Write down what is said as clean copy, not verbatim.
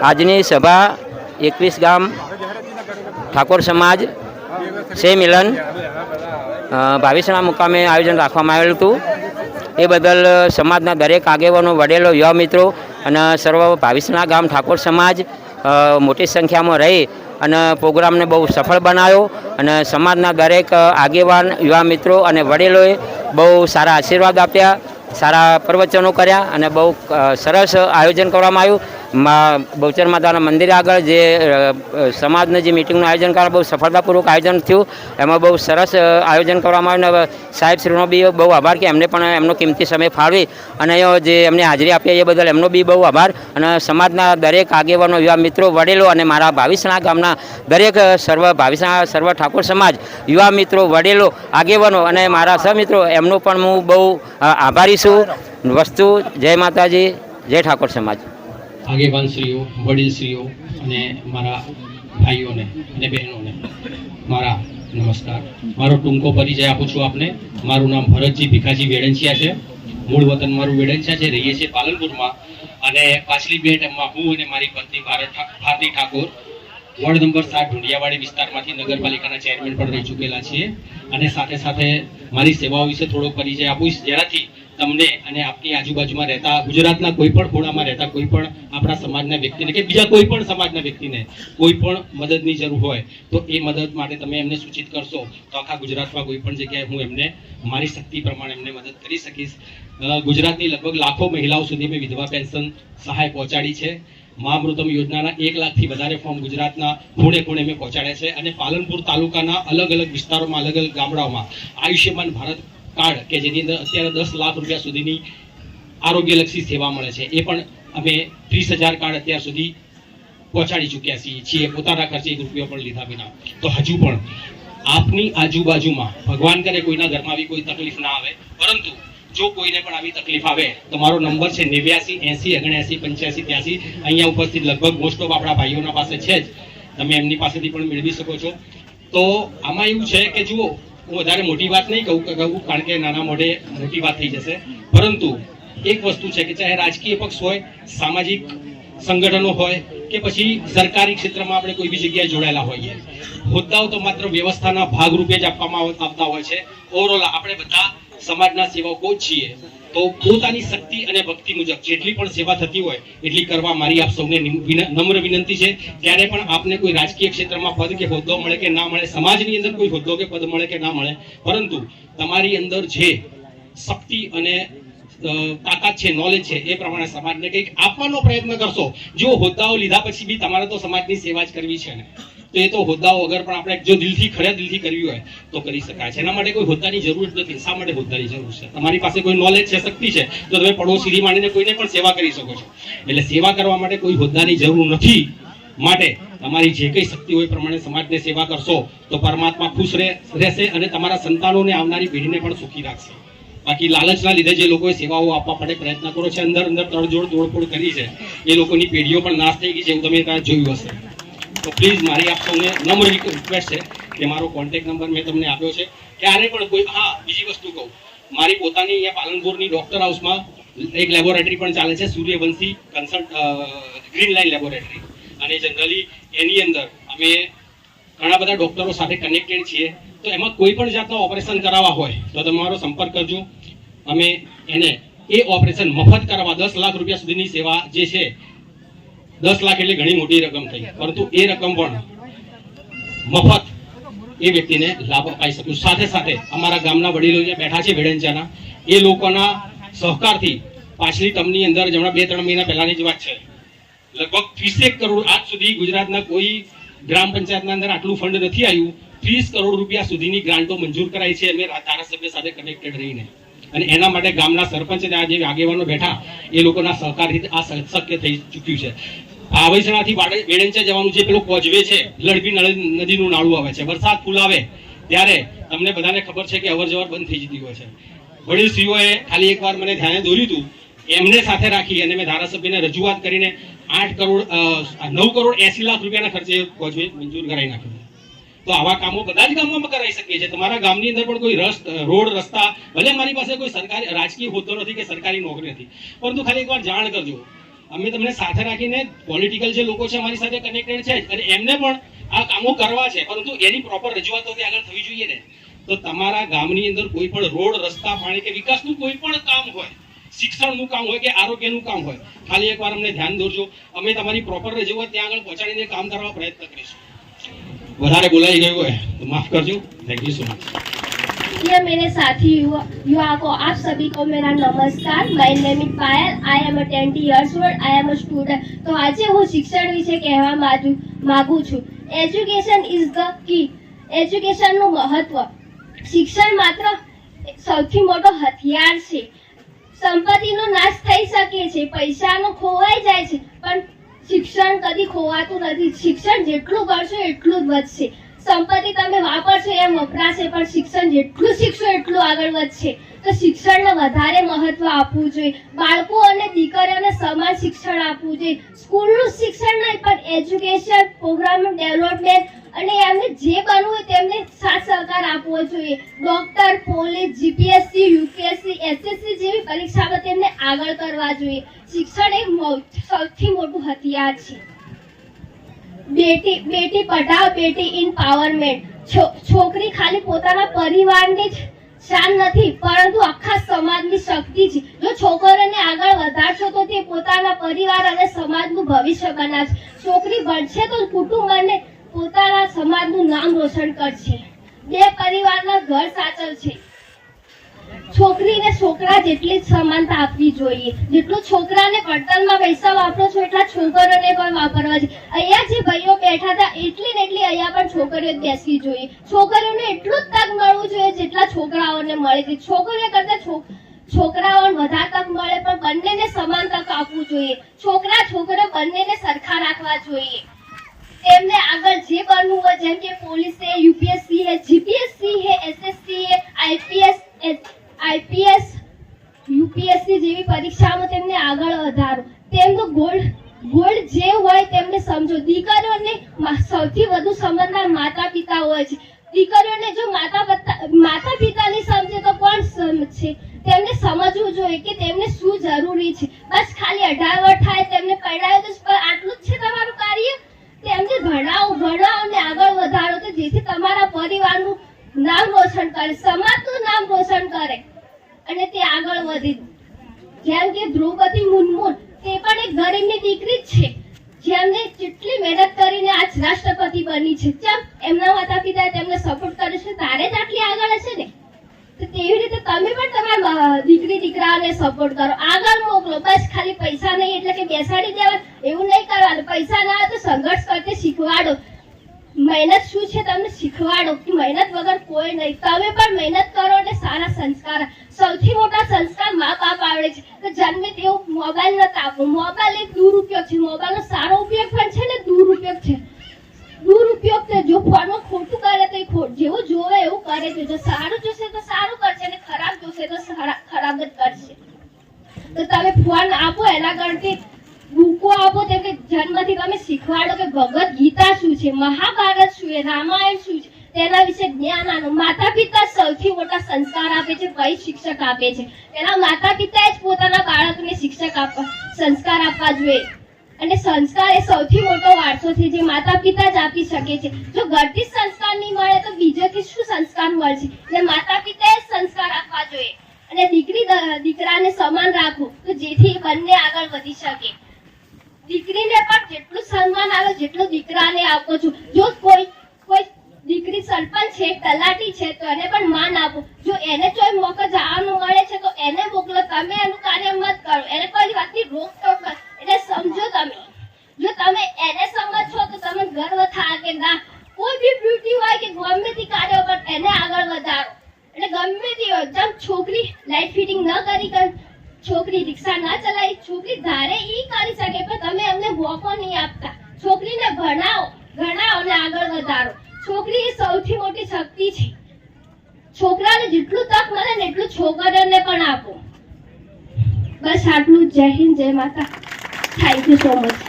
આજની સભા 21 ગામ ઠાકોર સમાજ સે મિલન ભાવિસણા મુકામે આયોજન રાખવામાં આવેલું હતું। એ બદલ સમાજના દરેક આગેવાનો, વડેલો, યુવા મિત્રો અને સર્વ ભાવિસણા ગામ ઠાકોર સમાજ મોટી સંખ્યામાં રહી અને પ્રોગ્રામને બહુ સફળ બનાવ્યો અને સમાજના દરેક આગેવાન, યુવા મિત્રો અને વડીલોએ બહુ સારા આશીર્વાદ આપ્યા, સારા પ્રવચનો કર્યા અને બહુ સરસ આયોજન કરવામાં આવ્યું। બહુચર માતાના મંદિર આગળ જે સમાજની જે મિટિંગનું આયોજન કરવા બહુ સફળતાપૂર્વક આયોજન થયું, એમાં બહુ સરસ આયોજન કરવામાં આવ્યું અને સાહેબશ્રીનો બી બહુ આભાર કે એમને પણ એમનો કિંમતી સમય ફાળવી અને જે એમને હાજરી આપી એ બદલ એમનો બી બહુ આભાર। અને સમાજના દરેક આગેવાનો, યુવા મિત્રો, વડીલો અને મારા ભાવિસણા ગામના દરેક સર્વ ઠાકોર સમાજ, યુવા મિત્રો, વડીલો, આગેવાનો અને મારા સહમિત્રો એમનો પણ હું બહુ આભારી છું। વસ્તુ જય માતાજી, જય ઠાકોર સમાજ। આગેવાનશ્રીઓ, વડીલશ્રીઓ અને મારા ભાઈઓને અને બહેનોને મારા નમસ્કાર। મારો ટૂંકો પરિચય આપું છું આપને। મારું નામ ભરતજી ભીખાજી વેડંચિયા છે। મૂળ વતન મારું વેડંચિયા છે, રહીએ છીએ પાલનપુરમાં અને પાછલી બે ટર્મમાં હું અને મારી પત્ની ભારતી ઠાકોર વોર્ડ નંબર 7 ઢુંડિયાવાડી વિસ્તારમાંથી નગરપાલિકાના ચેરમેન પણ રહી ચૂકેલા છીએ। અને સાથે સાથે મારી સેવાઓ વિશે થોડો પરિચય આપીશ, જેનાથી તમને અને આપની આજુબાજુમાં રહેતા, ગુજરાતના કોઈ પણ ખૂણામાં રહેતા કોઈ પણ આપણા સમાજના વ્યક્તિને કે બીજા કોઈ પણ સમાજના વ્યક્તિને કોઈ પણ મદદની જરૂર હોય તો એ મદદ માટે તમે એમને સૂચિત કરશો તો આખા ગુજરાતમાં કોઈ પણ જગ્યાએ હું એમને મારી શક્તિ પ્રમાણે એમને મદદ કરી શકીશ। ગુજરાતની લગભગ લાખો મહિલાઓ સુધી મેં વિધવા પેન્શન સહાય પહોંચાડી છે। મહામૃતમ યોજનાના 1 લાખથી વધારે ફોર્મ ગુજરાતના ખૂણે ખૂણે મેં પહોંચાડ્યા છે અને પાલનપુર તાલુકાના અલગ અલગ વિસ્તારોમાં, અલગ અલગ ગામડાઓમાં આયુષ્યમાન ભારત કાર્ડ કે જેની અંદર અત્યારે 10 લાખ રૂપિયા સુધીની આરોગ્યલક્ષી સેવા મળે છે, એ પણ અમે 30,000 કાર્ડ અત્યાર સુધી પહોંચાડી ચૂક્યા છીએ, પોતાના ખર્ચે 1 રૂપિયો પણ લીધા વિના। તો હજુ પણ આપની આજુબાજુમાં ભગવાન કરે કોઈના ઘરમાં આવી કોઈ તકલીફ ના આવે, પરંતુ જો કોઈને પણ આવી તકલીફ આવે તો મારો નંબર છે 89 80 79 85 83। અહીંયા ઉપસ્થિત લગભગ મોસ્ટ ઓફ આપણા ભાઈઓના પાસે છે જ, તમે એમની પાસેથી પણ મેળવી શકો છો। તો આમાં એવું છે કે જુઓ, હું વધારે મોટી વાત નહીં કહું કારણ કે નાના મોઢે મોટી વાત થઈ જશે, પરંતુ એક વસ્તુ છે કે ચાહે રાજકીય પક્ષ હોય, સામાજિક સંગઠનો હોય કે પછી સરકારી ક્ષેત્રમાં આપણે કોઈ બી જગ્યાએ જોડાયેલા હોઈએ, હોદ્દાઓ તો માત્ર વ્યવસ્થાના ભાગરૂપે જ આપવામાં આવતા હોય છે। ઓવરઓલ આપણે બધા સમાજના સેવકો જ છીએ, તો પોતાની શક્તિ અને ભક્તિ મુજબ જેટલી પણ સેવા થતી હોય એટલી કરવા મારી આપ સૌને નમ્ર વિનંતી છે। ત્યારે પણ આપને કોઈ રાજકીય ક્ષેત્રમાં પદ કે હોદ્દો મળે કે ના મળે, સમાજની અંદર કોઈ હોદ્દો કે પદ મળે કે ના મળે, પરંતુ તમારી અંદર જે શક્તિ અને તાકાત છે, નોલેજ છે, એ પ્રમાણે સમાજને કંઈક આપવાનો પ્રયત્ન કરશો। જો હોદ્દાઓ લીધા પછી બી તમારે તો સમાજની સેવા જ કરવી છે ને, તો એ તો હોદ્દાઓ વગર પણ આપણે જો દિલથી, ખરા દિલથી કરવી હોય તો કરી શકાય છે। એના માટે કોઈ હોદ્દાની જરૂર જ નથી। શા માટે હોદ્દાની જરૂર છે? તમારી પાસે કોઈ નોલેજ છે, શક્તિ છે, તો તમે પડોશીથી માંડીને કોઈને પણ સેવા કરી શકો છો। એટલે સેવા કરવા માટે કોઈ હોદ્દાની જરૂર નથી। માટે તમારી જે કઈ શક્તિ હોય પ્રમાણે સમાજને સેવા કરશો તો પરમાત્મા ખુશ રહેશે અને તમારા સંતાનોને, આવનારી પેઢીને પણ સુખી રાખશે। બાકી લાલચના લીધે જે લોકોએ સેવાઓ આપવા માટે પ્રયત્ન કરો છે, અંદર તડજોડ તોડફોડ કરી છે, એ લોકોની પેઢીઓ પણ નાશ થઈ ગઈ છે, એવું તમે ત્યાં જોયું હશે। તો પ્લીઝ મારી આપ સૌને નમ્ર રિક્વેસ્ટ છે કે મારો કોન્ટેક્ટ નંબર મેં તમને આપ્યો છે। ક્યારે પણ કોઈ, હા બીજી વસ્તુ કહું, મારી પોતાની અહીંયા પાલનપુરની ડોક્ટર હાઉસમાં એક લેબોરેટરી પણ ચાલે છે, સૂર્યવંશી ગ્રીન લાઇન લેબોરેટરી, અને જનરલી એની અંદર અમે ઘણા બધા ડોક્ટરો સાથે કનેક્ટેડ છીએ। તો એમાં કોઈ પણ જાતના ઓપરેશન કરાવવા હોય તો તમારો સંપર્ક કરજો। અમે એને એ ઓપરેશન મફત કરાવવા 10 લાખ રૂપિયા સુધીની સેવા જે છે, 10 લાખ એટલે ઘણી મોટી રકમ થઈ, પરંતુ એ રકમ પણ મફત એ વ્યક્તિને લાભ અપાઈ શકું। સાથે સાથે અમારા ગામના વડીલો જે બેઠા છે વેડંચાના, એ લોકોના સહકારથી પાછલી ટર્મની અંદર, હમણાં 2-3 મહિના પહેલાની જ વાત છે, લગભગ 30 કરોડ, આજ સુધી ગુજરાતના કોઈ ગ્રામ પંચાયતના અંદર આટલું ફંડ નથી આવ્યું, 30 કરોડ રૂપિયા સુધીની ગ્રાન્ટો મંજૂર કરાઈ છે અમે ધારાસભ્ય સાથે કનેક્ટેડ રહીને। અને એના માટે ગામના સરપંચ અને આ જે આગેવાનો બેઠા એ લોકોના સહકારથી આ શક્ય થઈ ચૂક્યું છે। ભાવિસણાથી વેડંચા જવાનું જે પેલો કોઝવે છે, લડબી નદીનું નાળું આવે છે, વરસાદ ફૂલ આવે ત્યારે તમને બધાને ખબર છે કે અવર જવર બંધ થઈ જતી હોય છે। વડીલશ્રીઓએ ખાલી એકવાર મને ધ્યાને દોર્યું હતું, એમને સાથે રાખી અને મેં ધારાસભ્યને રજૂઆત કરીને 9 કરોડ 80 લાખ રૂપિયાના ખર્ચે કોઝવે મંજૂર કરાવી નાખ્યું। તો આવા કામો બધા જ ગામોમાં કરાવી શકીએ છીએ। તમારા ગામની અંદર પણ કોઈ રોડ, રસ્તા, ભલે મારી પાસે કોઈ સરકારી રાજકીય હોદ્દો નથી કે સરકારી નોકરી નથી, પરંતુ ખાલી એકવાર જાણ કરજો। અમે તમને સાથે રાખીને પોલિટિકલ જે લોકો છે અમારી સાથે કનેક્ટેડ છે અને એમને પણ આ કામો કરવા છે, પરંતુ એની પ્રોપર રજૂઆતો આગળ થવી જોઈએ ને. તો તમારા ગામની અંદર કોઈ પણ રોડ, રસ્તા, પાણી કે વિકાસનું કોઈ પણ કામ હોય, શિક્ષણનું કામ હોય કે આરોગ્યનું કામ હોય, ખાલી એકવાર અમને ધ્યાન દોરજો. અમે તમારી પ્રોપર રજૂઆત ત્યાં આગળ પહોંચાડીને કામ કરવા પ્રયત્ન કરીશું. વધારે બોલાઈ ગયું હોય તો માફ કરજો. Thank you so much. ये मेरे साथी युवा को आप सभी को मेरा नमस्कार. My name is Payal. I am 20 years old. I am a student. तो આજે હું શિક્ષણ વિશે કહેવા માંગુ છું. Education is the key. એજ્યુકેશનનું મહત્વ. શિક્ષણ માત્ર સૌથી મોટો હથિયાર છે. સંપત્તિનો નાશ થઈ શકે છે, પૈસાનો ખોવાઈ જાય છે, પણ શિક્ષણ કદી ખોવાતું નથી. શિક્ષણ જેટલું કરશો એટલું જ વધશે. સંપત્તિ તમે વાપરશો એમ વપરાશે, પણ શિક્ષણ જેટલું શીખશો એટલું આગળ વધશે. તો શિક્ષણને વધારે મહત્વ આપવું જોઈએ. બાળકો અને દીકરીઓને સમાન શિક્ષણ આપવું જોઈએ. સ્કૂલનું શિક્ષણ નહીં, પણ એજ્યુકેશન, પ્રોગ્રામ ડેવલપમેન્ટ અને એમને જે બનવું હોય તેમને સાથ સહકાર આપવો જોઈએ. Doctor, police, GPSC, UPSC, SSC જેવી પરીક્ષામાં તેમને આગળ કરવા જોઈએ. શિક્ષણ એક સૌથી મોટું હથિયાર છે. બેટી પઢાઓ, બેટી ઇમ્પાવરમેન્ટ. છોકરી ખાલી પોતાના પરિવારની જ શાન નથી, પરંતુ આખા સમાજની શક્તિ છે. જો છોકરીઓને આગળ વધારશો તો તે પોતાના પરિવાર અને સમાજનું ભવિષ્ય બનાવશે. છોકરી ભણશે તો કુટુંબ અને પોતાના સમાજનું નામ રોશન કરશે. બે પરિવારના ઘર સાચવશે. છોકરીને છોકરા જેટલી જ સમાનતા આપવી જોઈએ. જેટલું છોકરાને ભણતરમાં પૈસા વાપરો છો એટલા છોકરીઓને પણ વાપરવા જોઈએ. અહીંયા જે ભાઈઓ બેઠા હતા એટલી ને એટલી અહીંયા પણ છોકરીઓ બેસવી જોઈએ. છોકરીઓને એટલું જ તક મળવું જોઈએ જેટલા છોકરાઓને મળે છે. છોકરીઓ કરતા છોકરાઓને વધારે તક મળે, પણ બંનેને સમાન તક આપવું જોઈએ. છોકરા છોકરીઓ બંનેને સરખા રાખવા જોઈએ. તેમને આગળ જે બનવું હોય, જેમ કે પોલીસ છે, યુપીએસસી છે, જીપીએસસી છે, એસએસસી છે, આઈપીએસ, યુપીએસસી જેવી પરીક્ષામાં તેમને આગળ વધારો. તેમનું ગોલ જે હોય તેમને સમજો. દીકરીઓને સૌથી વધુ સમજનાર માતા પિતા હોય છે. દીકરીઓને જો માતા પિતાની સમજે તો કોણ સમજશે? તેમને સમજવું જોઈએ કે તેમને શું જરૂરી છે. બસ ખાલી 18 વર્ષ થાય તેમને પરણાવ્યો તો આટલું જ છે તમારું કાર્ય? તેમને ભણાવો અને આગળ વધારો, તો જેથી તમારા પરિવારનું નામ રોશન કરે, સમાજનું નામ રોશન કરે અને તે આગળ વધે. જેમ કે દ્રૌપદી મુર્મુ, તે પણ એક ગરીબની દીકરી જ છે, જેમને કેટલી મહેનત કરીને આજ રાષ્ટ્રપતિ બની છે. કેમ? એમના માતા પિતાએ તેમને સપોર્ટ કર્યો છે, તારે જ આટલી આગળ હશે ને. તો તેવી રીતે તમે પણ તમારા દીકરી દીકરાને સપોર્ટ કરો, આગળ મોકલો. બસ ખાલી પૈસા નહીં એટલે કે બેસાડી દેવા એવું નહીં કરવાનું. પૈસા ના આવે તો સંઘર્ષ કરતે શીખવાડો. મહેનત શું છે તમને શીખવાડો કે મહેનત વગર કોઈ નહીં. તમે પણ મહેનત કરો અને સારા સંસ્કાર. સૌથી મોટા સંસ્કાર મા બાપ આવડે છે. તો જન્મે તેવું મોબાઈલ નથી આપવો. મોબાઈલ એક દુરુપયોગ છે. મોબાઈલનો સારો ઉપયોગ પણ છે ને દુરુપયોગ છે. દુરુપયોગ છે. જો ફોનમાં ખોટું કરે તો જેવું જોવે એવું કરે છે. જો સારું જોશે તો સારું કરશે અને ખરાબ જોશે તો ખરાબ જ કરશે. તો તમે ફોન આપો એના કરતી બુકો આપો. તેમ કે જન્મથી તમે શીખવાડો કે ભગવદ ગીતા શું છે, મહાભારત શું છે, રામાયણ શું છે, તેના વિશે જ્ઞાન આનો. માતા પિતા સૌથી મોટા સંસ્કાર આપે છે, ભાઈ શિક્ષક આપે છે. એના માતા પિતાએ જ પોતાના બાળકને સંસ્કાર આપવા જોઈએ. અને સંસ્કાર એ સૌથી મોટો વારસો છે જે માતા પિતા જ આપી શકે છે. જો ઘરથી સંસ્કાર નહીં મળે તો બીજેથી શું સંસ્કાર મળશે? એટલે માતા પિતાએ જ સંસ્કાર આપવા જોઈએ. અને દીકરાને સમાન રાખવું તો જેથી બંને આગળ વધી શકે. દીકરીને પણ જેટલું સન્માન આવે જેટલું દીકરાને આપો છો. જો કોઈ દીકરી સરપંચ છે, તલાટી છે, તો એને પણ માન આપો. જો એને કોઈ મોકો જવાનું મળે છે તો એને મોકલો. તમે એનું કાર્ય મત કરો, એને કોઈ વાતની રોકટોક કરો. એને સમજો. તમે જો તમે એને સમજો તો તમને ગર્વ થાય કે ના, કોઈ બી બ્યુટી હોય કે ગમે તે કાર્ય પર એને આગળ વધારો. એટલે ગમે તે હોય, જેમ છોકરી લાઇટ ફિટિંગ ન કરી, છોકરી રિક્ષા ના ચલાવી, છોકરી ધારે ઈ કરી શકે, પણ તમે એમને મોકો નહીં આપતા. છોકરીને ભણાવો અને આગળ વધારો. છોકરી એ સૌથી મોટી શક્તિ છે. છોકરાને જેટલું તક મળે ને એટલું છોકરીઓને પણ આપો. બસ આટલું. જય હિન્દ, જય માતા. Thank you so much.